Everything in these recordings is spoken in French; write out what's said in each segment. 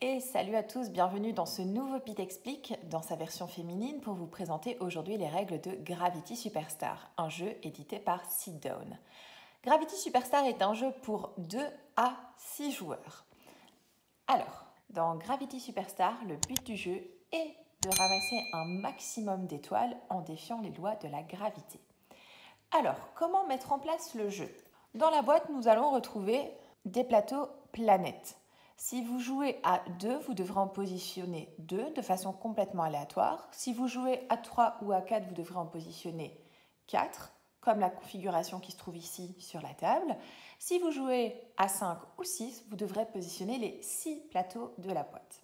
Et salut à tous, bienvenue dans ce nouveau Pete Explique dans sa version féminine pour vous présenter aujourd'hui les règles de Gravity Superstar, un jeu édité par Sit-Down. Gravity Superstar est un jeu pour 2 à 6 joueurs. Alors, dans Gravity Superstar, le but du jeu est de ramasser un maximum d'étoiles en défiant les lois de la gravité. Alors, comment mettre en place le jeu? Dans la boîte, nous allons retrouver des plateaux planètes. Si vous jouez à 2, vous devrez en positionner 2 de façon complètement aléatoire. Si vous jouez à 3 ou à 4, vous devrez en positionner 4, comme la configuration qui se trouve ici sur la table. Si vous jouez à 5 ou 6, vous devrez positionner les 6 plateaux de la boîte.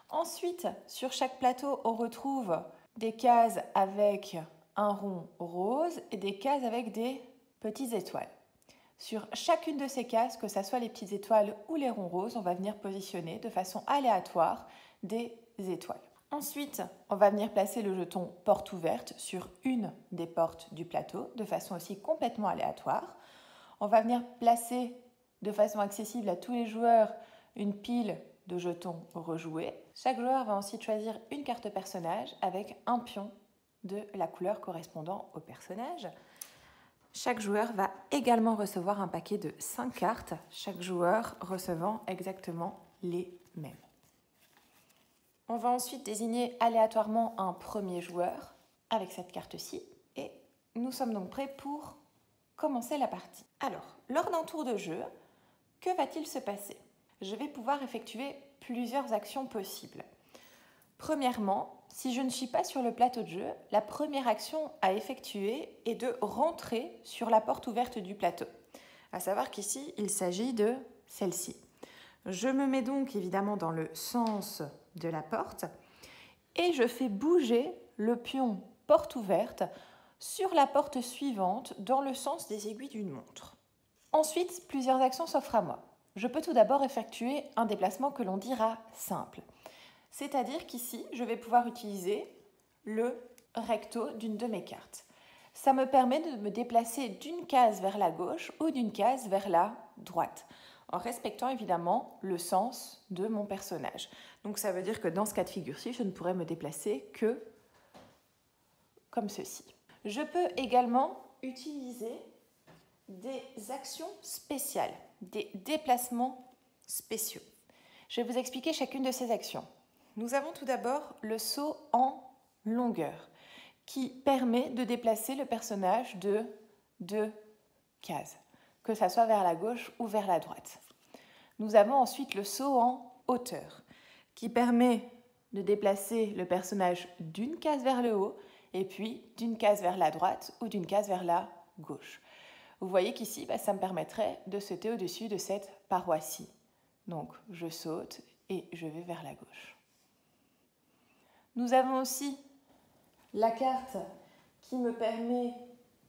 Ensuite, sur chaque plateau, on retrouve des cases avec un rond rose et des cases avec des petites étoiles. Sur chacune de ces cases, que ce soit les petites étoiles ou les ronds roses, on va venir positionner de façon aléatoire des étoiles. Ensuite, on va venir placer le jeton porte ouverte sur une des portes du plateau de façon aussi complètement aléatoire. On va venir placer de façon accessible à tous les joueurs une pile de jetons rejoués. Chaque joueur va ensuite choisir une carte personnage avec un pion de la couleur correspondant au personnage. Chaque joueur va également recevoir un paquet de 5 cartes, chaque joueur recevant exactement les mêmes. On va ensuite désigner aléatoirement un premier joueur avec cette carte-ci et nous sommes donc prêts pour commencer la partie. Alors, lors d'un tour de jeu, que va-t-il se passer? Je vais pouvoir effectuer plusieurs actions possibles. Premièrement, si je ne suis pas sur le plateau de jeu, la première action à effectuer est de rentrer sur la porte ouverte du plateau. À savoir qu'ici, il s'agit de celle-ci. Je me mets donc évidemment dans le sens de la porte et je fais bouger le pion porte ouverte sur la porte suivante dans le sens des aiguilles d'une montre. Ensuite, plusieurs actions s'offrent à moi. Je peux tout d'abord effectuer un déplacement que l'on dira simple. C'est-à-dire qu'ici, je vais pouvoir utiliser le recto d'une de mes cartes. Ça me permet de me déplacer d'une case vers la gauche ou d'une case vers la droite, en respectant évidemment le sens de mon personnage. Donc ça veut dire que dans ce cas de figure-ci, je ne pourrais me déplacer que comme ceci. Je peux également utiliser des actions spéciales, des déplacements spéciaux. Je vais vous expliquer chacune de ces actions. Nous avons tout d'abord le saut en longueur qui permet de déplacer le personnage de 2 cases, que ce soit vers la gauche ou vers la droite. Nous avons ensuite le saut en hauteur qui permet de déplacer le personnage d'une case vers le haut et puis d'une case vers la droite ou d'une case vers la gauche. Vous voyez qu'ici, ça me permettrait de sauter au-dessus de cette paroi-ci. Donc, je saute et je vais vers la gauche. Nous avons aussi la carte qui me permet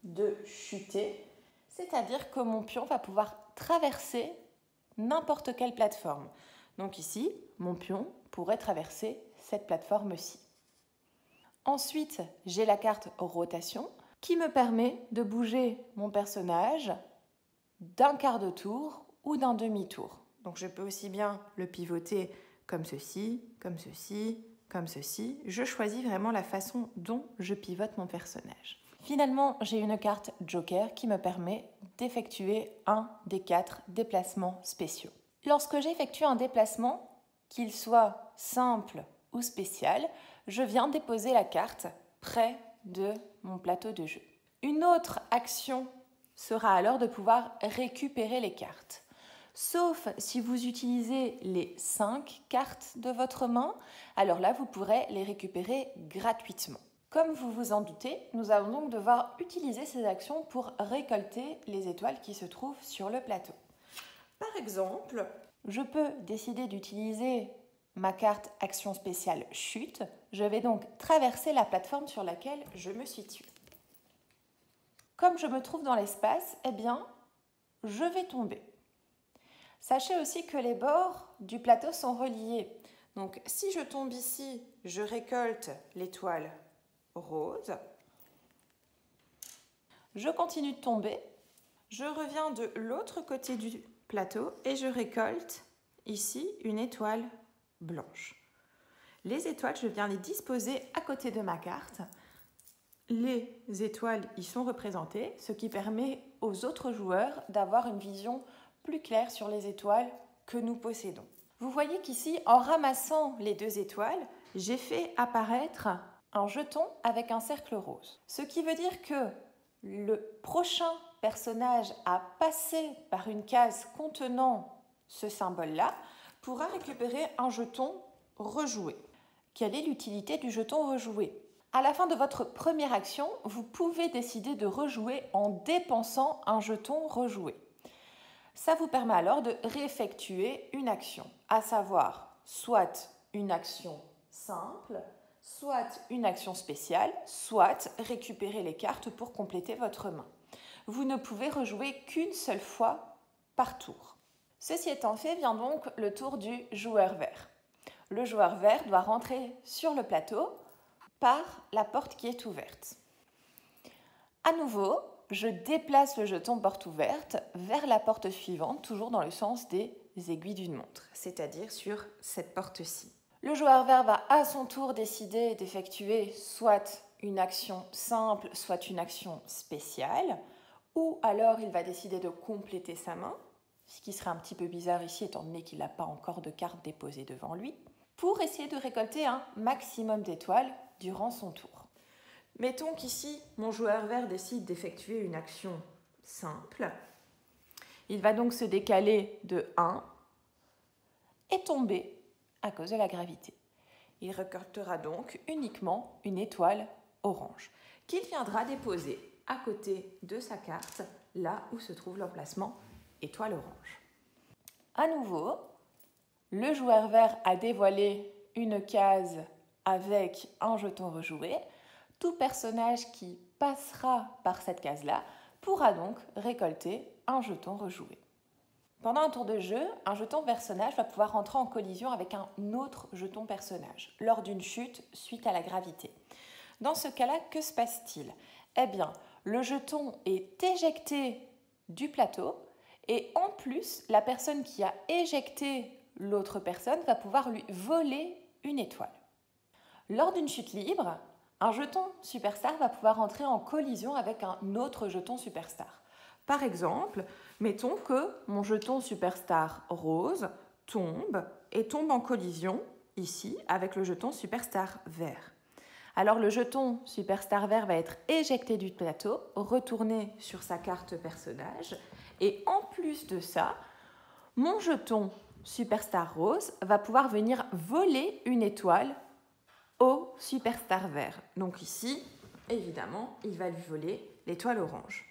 de chuter, c'est-à-dire que mon pion va pouvoir traverser n'importe quelle plateforme. Donc ici, mon pion pourrait traverser cette plateforme-ci. Ensuite, j'ai la carte rotation qui me permet de bouger mon personnage d'un quart de tour ou d'un demi-tour. Donc je peux aussi bien le pivoter comme ceci, comme ceci, comme ceci. Je choisis vraiment la façon dont je pivote mon personnage. Finalement, j'ai une carte Joker qui me permet d'effectuer un des 4 déplacements spéciaux. Lorsque j'effectue un déplacement, qu'il soit simple ou spécial, je viens déposer la carte près de mon plateau de jeu. Une autre action sera alors de pouvoir récupérer les cartes. Sauf si vous utilisez les 5 cartes de votre main, alors là, vous pourrez les récupérer gratuitement. Comme vous vous en doutez, nous allons donc devoir utiliser ces actions pour récolter les étoiles qui se trouvent sur le plateau. Par exemple, je peux décider d'utiliser ma carte action spéciale chute. Je vais donc traverser la plateforme sur laquelle je me situe. Comme je me trouve dans l'espace, eh bien, je vais tomber. Sachez aussi que les bords du plateau sont reliés. Donc, si je tombe ici, je récolte l'étoile rose. Je continue de tomber. Je reviens de l'autre côté du plateau et je récolte ici une étoile blanche. Les étoiles, je viens les disposer à côté de ma carte. Les étoiles y sont représentées, ce qui permet aux autres joueurs d'avoir une vision plus claire sur les étoiles que nous possédons. Vous voyez qu'ici, en ramassant les 2 étoiles, j'ai fait apparaître un jeton avec un cercle rose. Ce qui veut dire que le prochain personnage à passer par une case contenant ce symbole-là pourra récupérer un jeton rejoué. Quelle est l'utilité du jeton rejoué ? À la fin de votre première action, vous pouvez décider de rejouer en dépensant un jeton rejoué. Ça vous permet alors de réeffectuer une action, à savoir soit une action simple, soit une action spéciale, soit récupérer les cartes pour compléter votre main. Vous ne pouvez rejouer qu'une seule fois par tour. Ceci étant fait, vient donc le tour du joueur vert. Le joueur vert doit rentrer sur le plateau par la porte qui est ouverte. À nouveau, je déplace le jeton porte ouverte vers la porte suivante, toujours dans le sens des aiguilles d'une montre, c'est-à-dire sur cette porte-ci. Le joueur vert va à son tour décider d'effectuer soit une action simple, soit une action spéciale, ou alors il va décider de compléter sa main, ce qui serait un petit peu bizarre ici étant donné qu'il n'a pas encore de carte déposée devant lui, pour essayer de récolter un maximum d'étoiles durant son tour. Mettons qu'ici, mon joueur vert décide d'effectuer une action simple. Il va donc se décaler de 1 et tomber à cause de la gravité. Il récoltera donc uniquement une étoile orange qu'il viendra déposer à côté de sa carte, là où se trouve l'emplacement étoile orange. À nouveau, le joueur vert a dévoilé une case avec un jeton rejoué. Tout personnage qui passera par cette case-là pourra donc récolter un jeton rejoué. Pendant un tour de jeu, un jeton personnage va pouvoir entrer en collision avec un autre jeton personnage lors d'une chute suite à la gravité. Dans ce cas-là, que se passe-t-il ? Eh bien, le jeton est éjecté du plateau et en plus, la personne qui a éjecté l'autre personne va pouvoir lui voler une étoile. Lors d'une chute libre, un jeton superstar va pouvoir entrer en collision avec un autre jeton superstar. Par exemple, mettons que mon jeton superstar rose tombe en collision ici avec le jeton superstar vert. Alors le jeton superstar vert va être éjecté du plateau, retourné sur sa carte personnage et en plus de ça, mon jeton superstar rose va pouvoir venir voler une étoile au superstar vert. Donc ici, évidemment, il va lui voler l'étoile orange.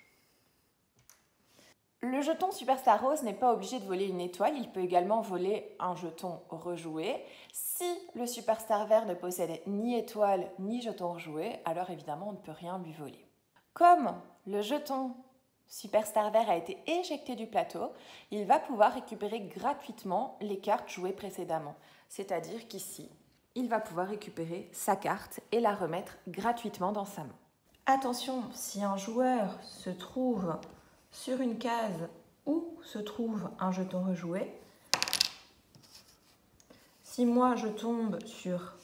Le jeton superstar rose n'est pas obligé de voler une étoile, il peut également voler un jeton rejoué. Si le superstar vert ne possède ni étoile ni jeton rejoué, alors évidemment on ne peut rien lui voler. Comme le jeton superstar vert a été éjecté du plateau, il va pouvoir récupérer gratuitement les cartes jouées précédemment. C'est-à-dire qu'ici, il va pouvoir récupérer sa carte et la remettre gratuitement dans sa main. Attention, si un joueur se trouve sur une case où se trouve un jeton rejoué, si moi je tombe sur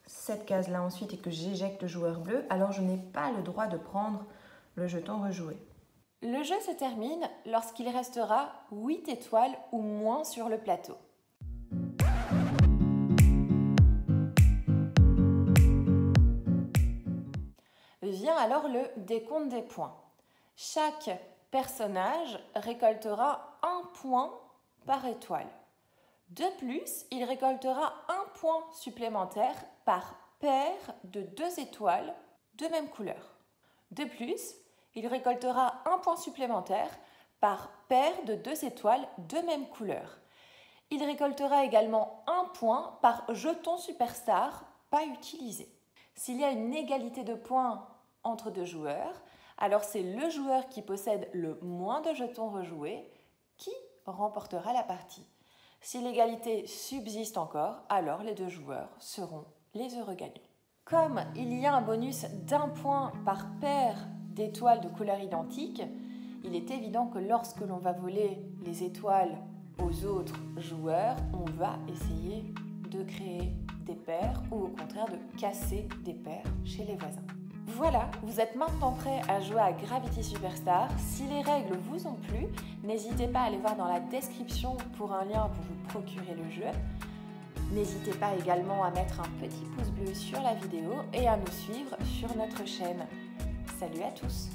cette case-là ensuite et que j'éjecte le joueur bleu, alors je n'ai pas le droit de prendre le jeton rejoué. Le jeu se termine lorsqu'il restera 8 étoiles ou moins sur le plateau. Vient alors le décompte des points. Chaque personnage récoltera 1 point par étoile. De plus, il récoltera 1 point supplémentaire par paire de 2 étoiles de même couleur. De plus, il récoltera 1 point supplémentaire par paire de 2 étoiles de même couleur. Il récoltera également 1 point par jeton superstar pas utilisé. S'il y a une égalité de points entre 2 joueurs, alors c'est le joueur qui possède le moins de jetons rejoués qui remportera la partie. Si l'égalité subsiste encore, alors les 2 joueurs seront les heureux gagnants. Comme il y a un bonus d'1 point par paire d'étoiles de couleur identique, il est évident que lorsque l'on va voler les étoiles aux autres joueurs, on va essayer de créer des paires ou au contraire de casser des paires chez les voisins. Voilà, vous êtes maintenant prêts à jouer à Gravity Superstar. Si les règles vous ont plu, n'hésitez pas à aller voir dans la description pour un lien pour vous procurer le jeu. N'hésitez pas également à mettre un petit pouce bleu sur la vidéo et à nous suivre sur notre chaîne. Salut à tous!